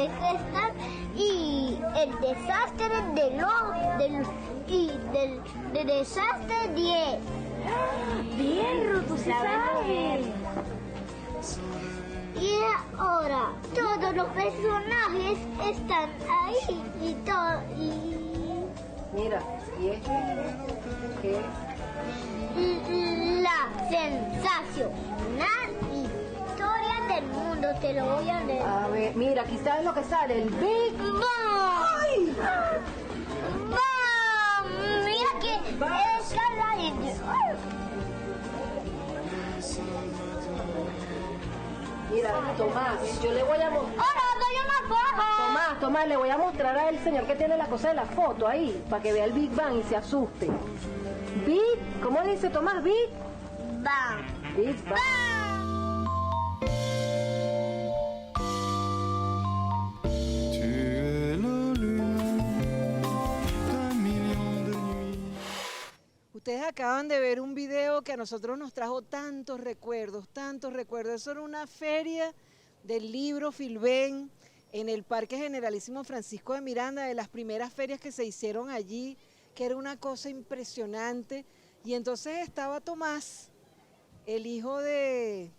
es esta y el desastre del desastre 10. Bien, tú sí sabes. Y ahora todos los personajes están ahí y todo Mira, y esto que la sensacional historia del mundo, te lo voy a leer. a ver, mira, aquí sabes lo que sale, el Big ¡Bam! ¡Bam! Mira que esa es la India. Mira, Tomás, yo le voy a mostrar. ¡Ahora doy una foto! Tomás, le voy a mostrar al señor que tiene la cosa de la foto ahí, para que vea el Big Bang y se asuste. Big, ¿cómo dice Tomás? Big ¡Bam! Big Bang. Tu es la lune d'un million de nuits. Ustedes acaban de ver un video que a nosotros nos trajo tantos recuerdos, tantos recuerdos. Eso era una feria del libro Filben en el Parque Generalísimo Francisco de Miranda, de las primeras ferias que se hicieron allí, que era una cosa impresionante. Y entonces estaba Tomás, el hijo de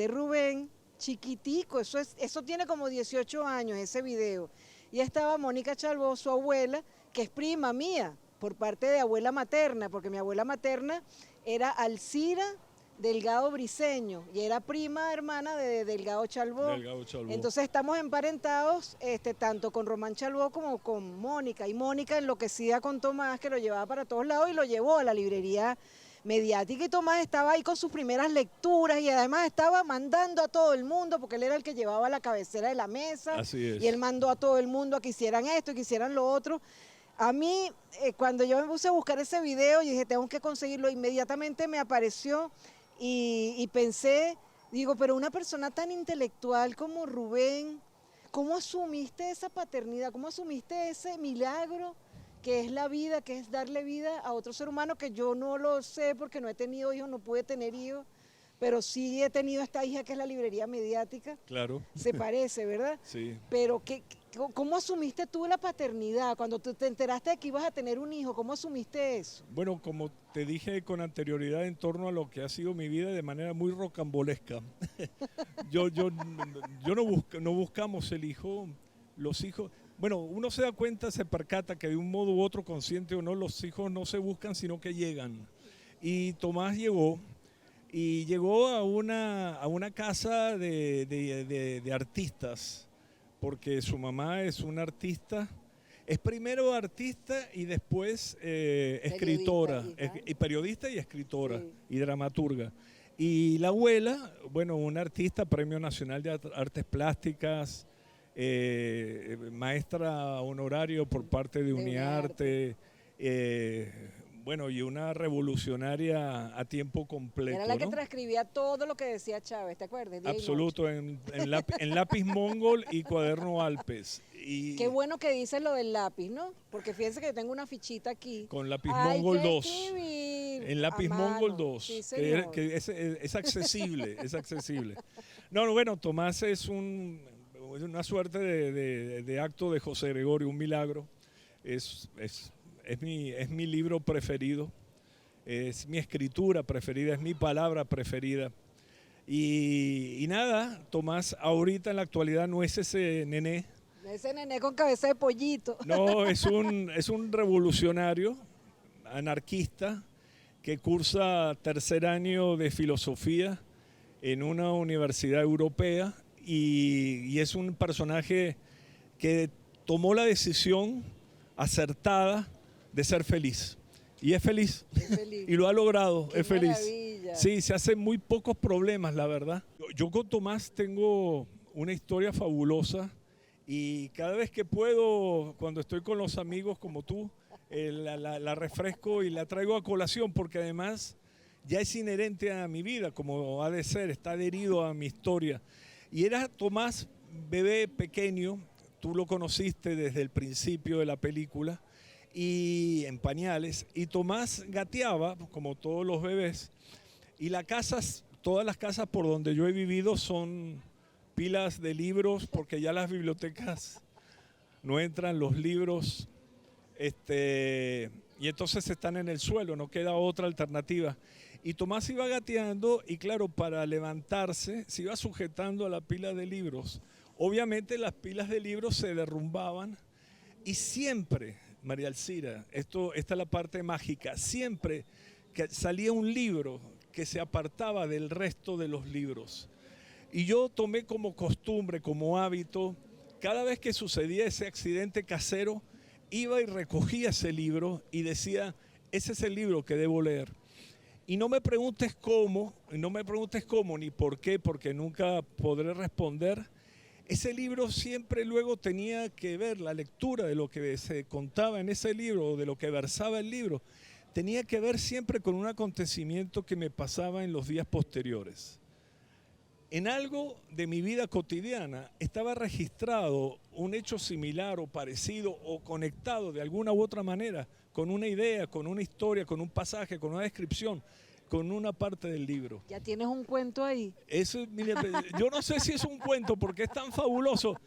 Rubén, chiquitico, eso tiene como 18 años ese video. Y estaba Mónica Chalbó, su abuela, que es prima mía, por parte de abuela materna, porque mi abuela materna era Alcira Delgado Briceño y era prima hermana de Delgado Chalbó. Entonces estamos emparentados tanto con Román Chalbó como con Mónica, y Mónica enloquecida con Tomás, que lo llevaba para todos lados y lo llevó a la librería mediática, y Tomás estaba ahí con sus primeras lecturas y además estaba mandando a todo el mundo porque él era el que llevaba la cabecera de la mesa. Así es. Y él mandó a todo el mundo a que hicieran esto y que hicieran lo otro. A mí, cuando yo me puse a buscar ese video, yo dije, tengo que conseguirlo, inmediatamente me apareció y pensé, digo, pero una persona tan intelectual como Rubén, ¿cómo asumiste esa paternidad? ¿Cómo asumiste ese milagro que es la vida, que es darle vida a otro ser humano? Que yo no lo sé porque no he tenido hijos, no pude tener hijos, pero sí he tenido esta hija que es la librería mediática. Claro. Se parece, ¿verdad? Sí. Pero ¿cómo asumiste tú la paternidad? Cuando te enteraste de que ibas a tener un hijo, ¿cómo asumiste eso? Bueno, como te dije con anterioridad, en torno a lo que ha sido mi vida de manera muy rocambolesca. No buscamos el hijo, los hijos. Bueno, uno se da cuenta, se percata que de un modo u otro, consciente o no, los hijos no se buscan, sino que llegan. Y Tomás llegó. Y llegó a una casa de artistas, porque su mamá es una artista, es primero artista y después escritora, periodista y escritora, sí, y dramaturga. Y la abuela, bueno, una artista, Premio Nacional de Artes Plásticas, maestra honorario por parte de Uniarte, bueno, y una revolucionaria a tiempo completo. Era la que transcribía todo lo que decía Chávez, ¿te acuerdas? Absoluto, en lápiz mongol y cuaderno Alpes. Y qué bueno que dice lo del lápiz, ¿no? Porque fíjense que yo tengo una fichita aquí. Con lápiz mongol 2. Escribir en lápiz mongol 2, sí, que es accesible, es accesible. No, bueno, Tomás es una suerte de acto de José Gregorio, un milagro. Es mi libro preferido, es mi escritura preferida, es mi palabra preferida. Y nada, Tomás ahorita en la actualidad no es ese nené. Ese nené con cabeza de pollito. No, es un revolucionario, anarquista, que cursa tercer año de filosofía en una universidad europea y es un personaje que tomó la decisión acertada de ser feliz. Y es feliz. Y lo ha logrado, es feliz. Maravilla. Sí, se hacen muy pocos problemas, la verdad. Yo con Tomás tengo una historia fabulosa y cada vez que puedo, cuando estoy con los amigos como tú, la refresco y la traigo a colación porque además ya es inherente a mi vida, como ha de ser, está adherido a mi historia. Y era Tomás, bebé pequeño, tú lo conociste desde el principio de la película, y en pañales, y Tomás gateaba como todos los bebés, y todas las casas por donde yo he vivido son pilas de libros, porque ya las bibliotecas no entran los libros, y entonces están en el suelo, no queda otra alternativa. Y Tomás iba gateando y claro, para levantarse se iba sujetando a la pila de libros. Obviamente las pilas de libros se derrumbaban y siempre, María Alcira, esta es la parte mágica, siempre que salía un libro que se apartaba del resto de los libros. Y yo tomé como costumbre, como hábito, cada vez que sucedía ese accidente casero, iba y recogía ese libro y decía, ese es el libro que debo leer. Y no me preguntes cómo, ni por qué, porque nunca podré responder. Ese libro siempre luego tenía que ver, la lectura de lo que se contaba en ese libro, o de lo que versaba el libro, tenía que ver siempre con un acontecimiento que me pasaba en los días posteriores. En algo de mi vida cotidiana estaba registrado un hecho similar o parecido o conectado de alguna u otra manera con una idea, con una historia, con un pasaje, con una descripción, con una parte del libro. Ya tienes un cuento ahí. Eso, mire, yo no sé si es un cuento porque es tan fabuloso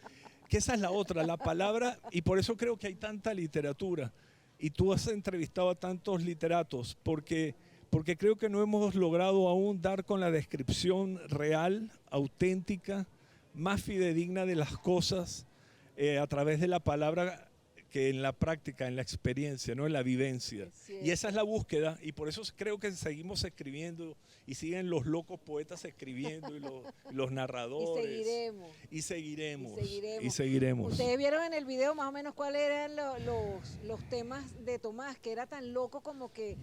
que esa es la otra, la palabra, y por eso creo que hay tanta literatura. Y tú has entrevistado a tantos literatos porque creo que no hemos logrado aún dar con la descripción real, auténtica, más fidedigna de las cosas a través de la palabra que en la práctica, en la experiencia, ¿no? En la vivencia. Y esa es la búsqueda, y por eso creo que seguimos escribiendo y siguen los locos poetas escribiendo y los narradores. Y seguiremos. Ustedes vieron en el video más o menos cuáles eran los temas de Tomás, que era tan loco como que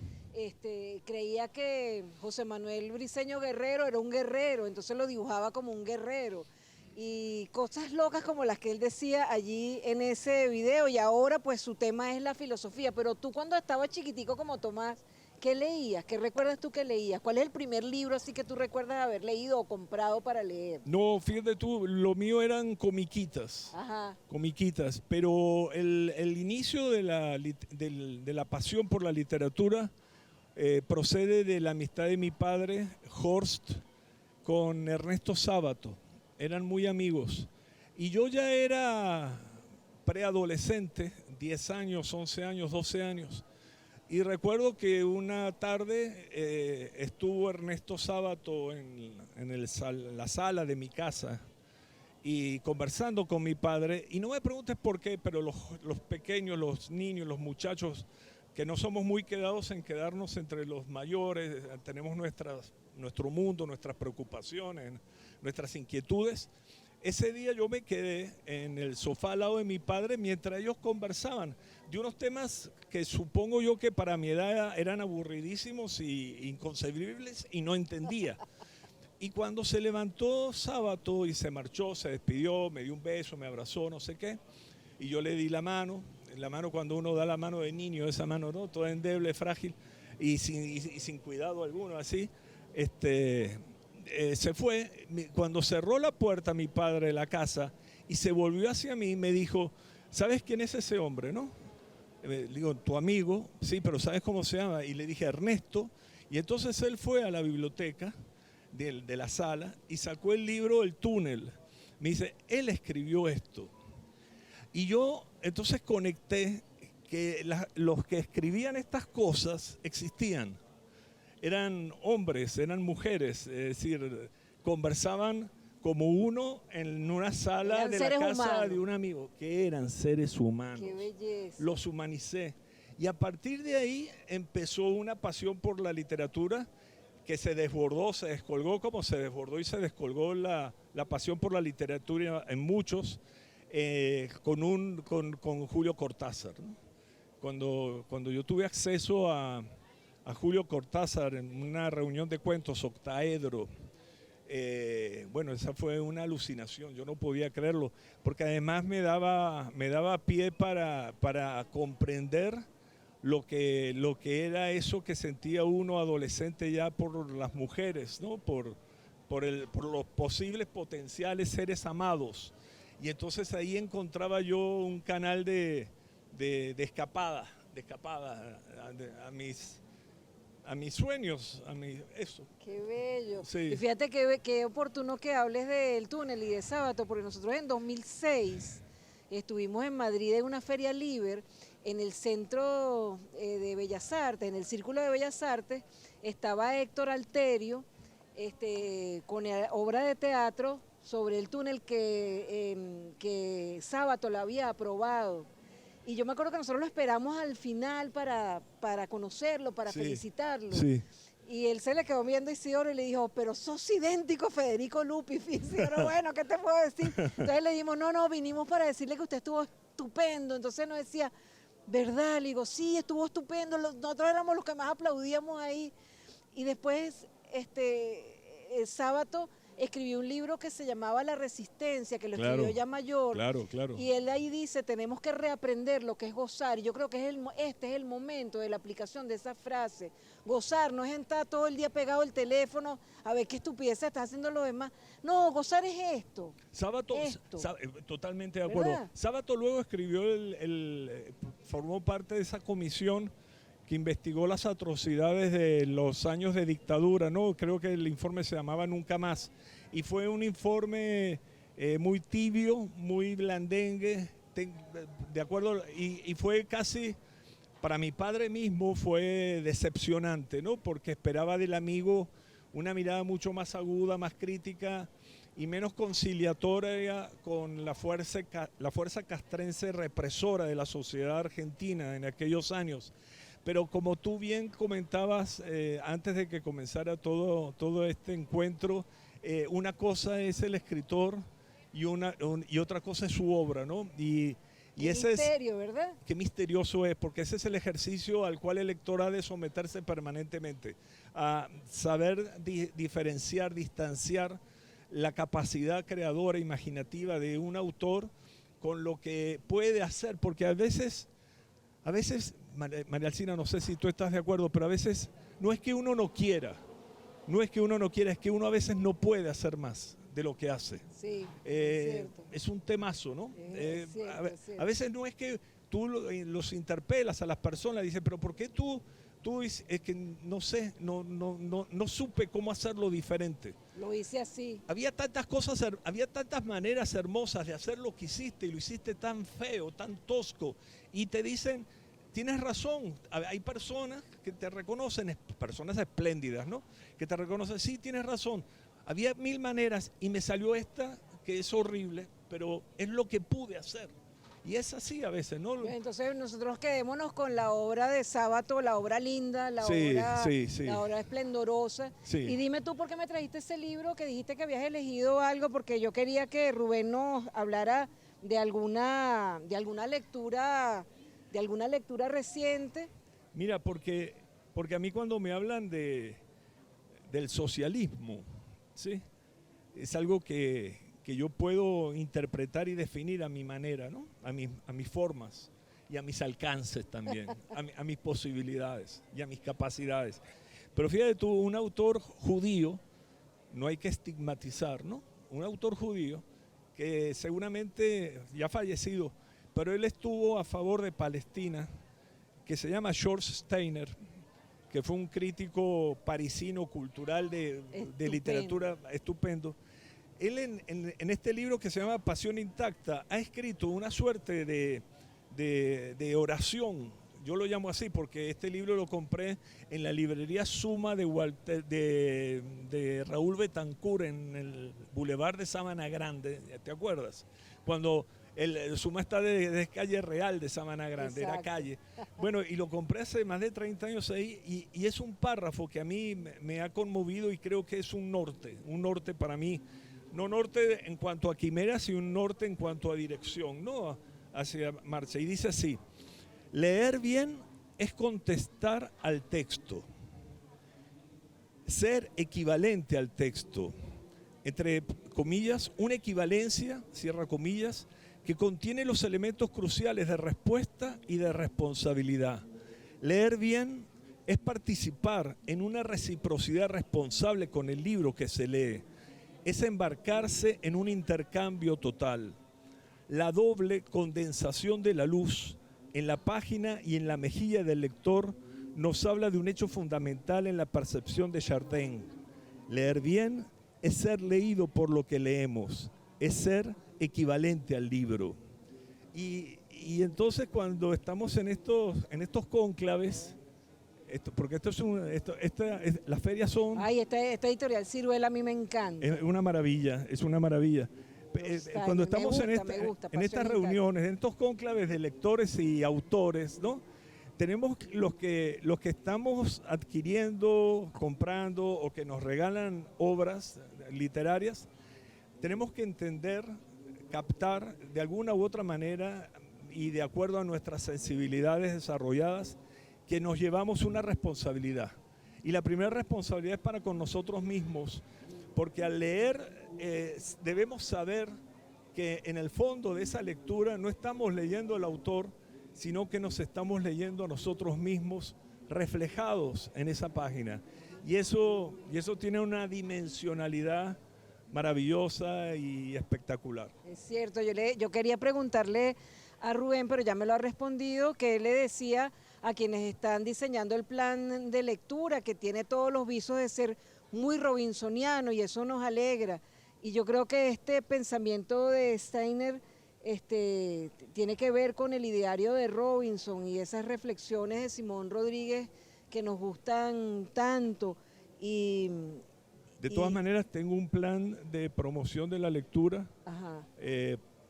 creía que José Manuel Briceño Guerrero era un guerrero, entonces lo dibujaba como un guerrero. Y cosas locas como las que él decía allí en ese video, y ahora pues su tema es la filosofía. Pero tú cuando estabas chiquitico como Tomás, ¿qué leías? ¿Qué recuerdas tú que leías? ¿Cuál es el primer libro así que tú recuerdas haber leído o comprado para leer? No, fíjate tú, lo mío eran comiquitas. Ajá. Comiquitas, pero el inicio de la pasión por la literatura procede de la amistad de mi padre, Horst, con Ernesto Sábato. Eran muy amigos. Y yo ya era preadolescente, 10 años, 11 años, 12 años. Y recuerdo que una tarde estuvo Ernesto Sábato en la sala de mi casa y conversando con mi padre. Y no me preguntes por qué, pero los pequeños, los niños, los muchachos, que no somos muy quedados en quedarnos entre los mayores, tenemos nuestro mundo, nuestras preocupaciones, nuestras inquietudes. Ese día yo me quedé en el sofá al lado de mi padre mientras ellos conversaban de unos temas que supongo yo que para mi edad eran aburridísimos e inconcebibles y no entendía. Y cuando se levantó Sábato y se marchó, se despidió, me dio un beso, me abrazó, no sé qué, y yo le di la mano cuando uno da la mano de niño, esa mano, ¿no? Toda endeble, frágil y sin cuidado alguno, así, se fue. Cuando cerró la puerta mi padre de la casa y se volvió hacia mí, me dijo, ¿sabes quién es ese hombre, no? Le digo, tu amigo, sí, pero ¿sabes cómo se llama? Y le dije, Ernesto. Y entonces él fue a la biblioteca de la sala y sacó el libro El túnel. Me dice, él escribió esto. Y yo entonces conecté que los que escribían estas cosas existían. Eran hombres, eran mujeres, es decir, conversaban como uno en una sala de la casa de un amigo, que eran seres humanos. ¡Qué belleza! Los humanicé. Y a partir de ahí empezó una pasión por la literatura que se desbordó, se descolgó como se desbordó y se descolgó la pasión por la literatura en muchos, con Julio Cortázar, ¿no? Cuando yo tuve acceso a Julio Cortázar en una reunión de cuentos, Octaedro, bueno, esa fue una alucinación, yo no podía creerlo, porque además me daba pie para comprender lo que era eso que sentía uno adolescente ya por las mujeres, ¿no? por los posibles potenciales seres amados. Y entonces ahí encontraba yo un canal de escapada a mis sueños, eso. Qué bello. Sí. Y fíjate qué oportuno que hables del túnel y de Sábato, porque nosotros en 2006 estuvimos en Madrid en una feria Liber, en el Centro de Bellas Artes, en el Círculo de Bellas Artes, estaba Héctor Alterio con obra de teatro sobre el túnel que Sábato lo había aprobado. Y yo me acuerdo que nosotros lo esperamos al final para conocerlo, para felicitarlo. Sí. Y él se le quedó viendo a Isidoro y le dijo, pero sos idéntico a Federico Lupi. Y Isidoro, bueno, ¿qué te puedo decir? Entonces le dijimos, no, vinimos para decirle que usted estuvo estupendo. Entonces nos decía, ¿verdad? Le digo, sí, estuvo estupendo. Nosotros éramos los que más aplaudíamos ahí. Y después, el Sábato escribió un libro que se llamaba La Resistencia, que lo escribió ya mayor. Claro, claro. Y él ahí dice, tenemos que reaprender lo que es gozar. Y yo creo que este es el momento de la aplicación de esa frase. Gozar no es estar todo el día pegado al teléfono a ver qué estupidez está haciendo los demás. No, gozar es esto. Sábato, totalmente de acuerdo. ¿Verdad? Sábato luego escribió, formó parte de esa comisión que investigó las atrocidades de los años de dictadura, ¿no? Creo que el informe se llamaba Nunca Más. Y fue un informe muy tibio, muy blandengue, de acuerdo, y fue casi, para mi padre mismo, fue decepcionante, ¿no? Porque esperaba del amigo una mirada mucho más aguda, más crítica y menos conciliatoria con la fuerza castrense represora de la sociedad argentina en aquellos años. Pero como tú bien comentabas antes de que comenzara todo este encuentro, una cosa es el escritor y otra cosa es su obra, ¿no? Y ese misterio, ¿verdad? Qué misterioso es, porque ese es el ejercicio al cual el lector ha de someterse permanentemente, a saber diferenciar, distanciar la capacidad creadora, imaginativa de un autor con lo que puede hacer, porque a veces, María Alcina, no sé si tú estás de acuerdo, pero a veces no es que uno no quiera, es que uno a veces no puede hacer más de lo que hace. Sí, es cierto. Es un temazo, ¿no? Es cierto, es cierto. A veces no es que tú los interpelas a las personas, dices, pero ¿por qué tú es que no sé, no supe cómo hacerlo diferente? Lo hice así. Había tantas cosas, había tantas maneras hermosas de hacer lo que hiciste y lo hiciste tan feo, tan tosco, y te dicen, tienes razón, hay personas que te reconocen, personas espléndidas, ¿no? Que te reconocen, sí, tienes razón, había mil maneras y me salió esta que es horrible, pero es lo que pude hacer. Y es así a veces, ¿no? Entonces nosotros quedémonos con la obra de Sábato, la obra linda, la obra esplendorosa. Sí. Y dime tú por qué me trajiste ese libro, que dijiste que habías elegido algo, porque yo quería que Rubén nos hablara de alguna lectura reciente. Mira, porque a mí cuando me hablan del socialismo, ¿sí? Es algo que yo puedo interpretar y definir a mi manera, ¿no? A mis formas y a mis alcances también, a mis posibilidades y a mis capacidades. Pero fíjate tú, un autor judío, no hay que estigmatizar, ¿no? Un autor judío que seguramente ya fallecido, pero él estuvo a favor de Palestina, que se llama George Steiner, que fue un crítico parisino cultural de literatura estupendo. Él en este libro que se llama Pasión Intacta ha escrito una suerte de oración. Yo lo llamo así porque este libro lo compré en la librería Suma de Raúl Betancourt en el Boulevard de Sabana Grande. ¿Te acuerdas? Cuando el Suma está de calle real de Sabana Grande, era calle. Bueno, y lo compré hace más de 30 años ahí y es un párrafo que a mí me ha conmovido y creo que es un norte para mí. No norte en cuanto a quimeras, sino un norte en cuanto a dirección, ¿no? Hacia marcha. Y dice así, leer bien es contestar al texto, ser equivalente al texto, entre comillas, una equivalencia, cierra comillas, que contiene los elementos cruciales de respuesta y de responsabilidad. Leer bien es participar en una reciprocidad responsable con el libro que se lee. Es embarcarse en un intercambio total. La doble condensación de la luz en la página y en la mejilla del lector nos habla de un hecho fundamental en la percepción de Chardin. Leer bien es ser leído por lo que leemos, es ser equivalente al libro. Y entonces cuando estamos en estos cónclaves, porque las ferias son... Ay, esta editorial Ciruela a mí me encanta. Es una maravilla, es una maravilla. Cuando estamos en estas reuniones, en estos cónclaves de lectores y autores, ¿no? Tenemos los que estamos adquiriendo, comprando o que nos regalan obras literarias, tenemos que entender, captar de alguna u otra manera y de acuerdo a nuestras sensibilidades desarrolladas, que nos llevamos una responsabilidad. Y la primera responsabilidad es para con nosotros mismos, porque al leer debemos saber que en el fondo de esa lectura no estamos leyendo al autor, sino que nos estamos leyendo a nosotros mismos reflejados en esa página. Y eso tiene una dimensionalidad maravillosa y espectacular. Es cierto, yo quería preguntarle a Rubén, pero ya me lo ha respondido, que él le decía a quienes están diseñando el plan de lectura, que tiene todos los visos de ser muy robinsoniano, y eso nos alegra. Y yo creo que este pensamiento de Steiner tiene que ver con el ideario de Robinson y esas reflexiones de Simón Rodríguez que nos gustan tanto. De todas maneras, tengo un plan de promoción de la lectura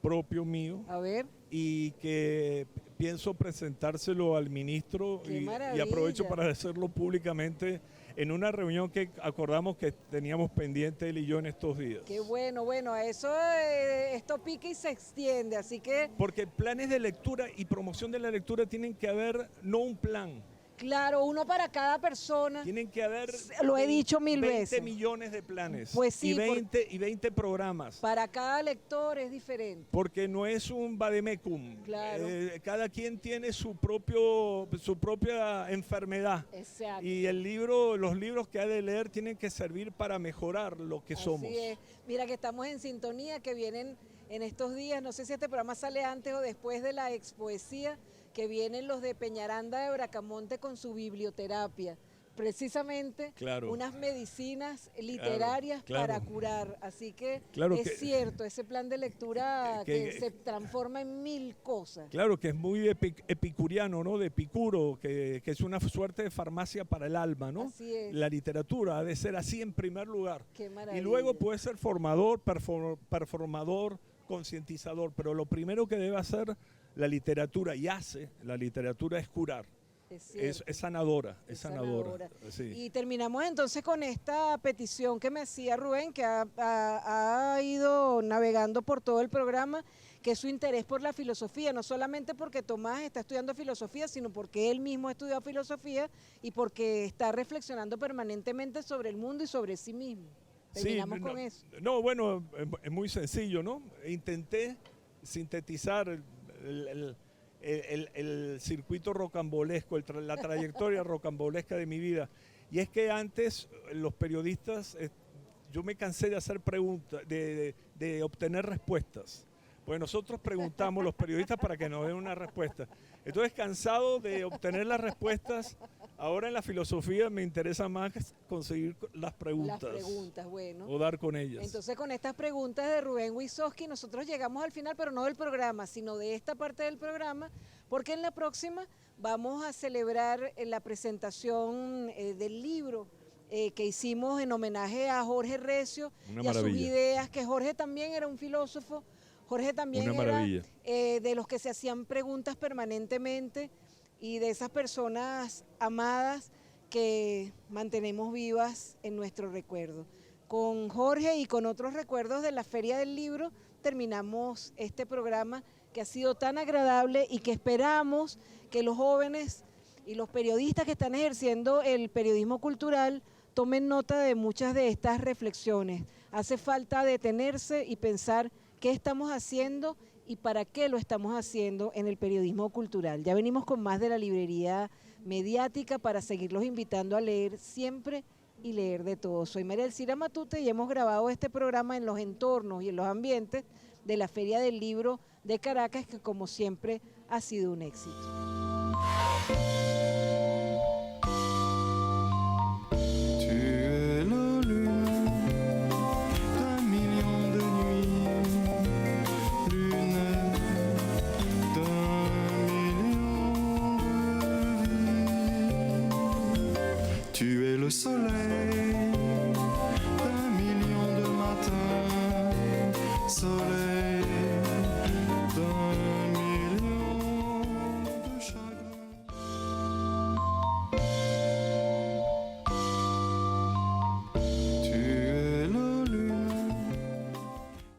propio mío. A ver. Y que pienso presentárselo al ministro y aprovecho para hacerlo públicamente en una reunión que acordamos que teníamos pendiente él y yo en estos días. Qué bueno, eso esto pica y se extiende, así que... Porque planes de lectura y promoción de la lectura tienen que haber, no un plan. Claro, uno para cada persona. Tienen que haber, lo he dicho mil 20 veces. millones de planes. Pues sí, y 20 programas. Para cada lector es diferente. Porque no es un vademecum. Claro. Cada quien tiene su propia enfermedad. Exacto. Y los libros que ha de leer tienen que servir para mejorar lo que somos. Así es. Mira que estamos en sintonía, que vienen en estos días, no sé si este programa sale antes o después de la Expoesía, que vienen los de Peñaranda de Bracamonte con su biblioterapia, precisamente unas medicinas literarias para curar. Así que es cierto, ese plan de lectura que se transforma en mil cosas. Claro, que es muy epicuriano, ¿no? De Epicuro, que es una suerte de farmacia para el alma, ¿no? Así es. La literatura ha de ser así en primer lugar. Qué maravilla. Y luego puede ser formador, performador, concientizador, pero lo primero que debe hacer la literatura es curar. Es sanadora, es sanadora. Sí. Y terminamos entonces con esta petición que me hacía Rubén, que ha ido navegando por todo el programa, que es su interés por la filosofía, no solamente porque Tomás está estudiando filosofía, sino porque él mismo estudió filosofía y porque está reflexionando permanentemente sobre el mundo y sobre sí mismo. Terminamos con eso. No, bueno, es muy sencillo, ¿no? Intenté sintetizar el circuito rocambolesco, la trayectoria rocambolesca de mi vida. Y es que antes los periodistas, yo me cansé de hacer preguntas, de obtener respuestas. Pues nosotros preguntamos los periodistas para que nos den una respuesta. Entonces, cansado de obtener las respuestas, ahora en la filosofía me interesa más conseguir las preguntas. Las preguntas, bueno. O dar con ellas. Entonces, con estas preguntas de Rubén Wysocki, nosotros llegamos al final, pero no del programa, sino de esta parte del programa, porque en la próxima vamos a celebrar la presentación del libro que hicimos en homenaje a Jorge Recio y a sus ideas, que Jorge también era un filósofo. Jorge también era de los que se hacían preguntas permanentemente y de esas personas amadas que mantenemos vivas en nuestro recuerdo. Con Jorge y con otros recuerdos de la Feria del Libro terminamos este programa que ha sido tan agradable y que esperamos que los jóvenes y los periodistas que están ejerciendo el periodismo cultural tomen nota de muchas de estas reflexiones. Hace falta detenerse y pensar qué estamos haciendo y para qué lo estamos haciendo en el periodismo cultural. Ya venimos con más de la librería mediática para seguirlos invitando a leer siempre y leer de todo. Soy María Elcira Matute y hemos grabado este programa en los entornos y en los ambientes de la Feria del Libro de Caracas, que como siempre ha sido un éxito. le soleil d'un million de matins, soleil